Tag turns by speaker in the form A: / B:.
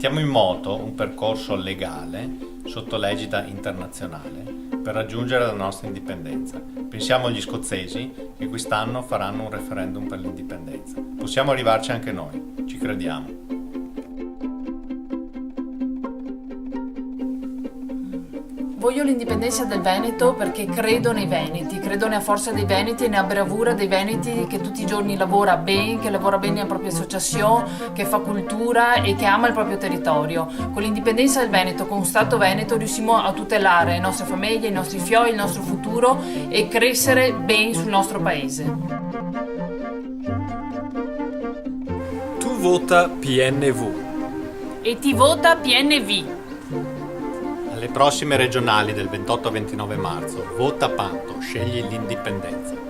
A: Mettiamo in moto un percorso legale sotto l'egida internazionale per raggiungere la nostra indipendenza. Pensiamo agli scozzesi che quest'anno faranno un referendum per l'indipendenza. Possiamo arrivarci anche noi, ci crediamo.
B: Voglio l'indipendenza del Veneto perché credo nei Veneti, credo nella forza dei Veneti e nella bravura dei Veneti che tutti i giorni lavora bene, che lavora bene nella propria associazione, che fa cultura e che ama il proprio territorio. Con l'indipendenza del Veneto, con un Stato Veneto, riusciremo a tutelare le nostre famiglie, i nostri figli, il nostro futuro e crescere bene sul nostro paese.
C: Tu vota PNV.
B: E ti vota PNV.
A: Alle prossime regionali del 28-29 marzo, vota Panto, scegli l'indipendenza.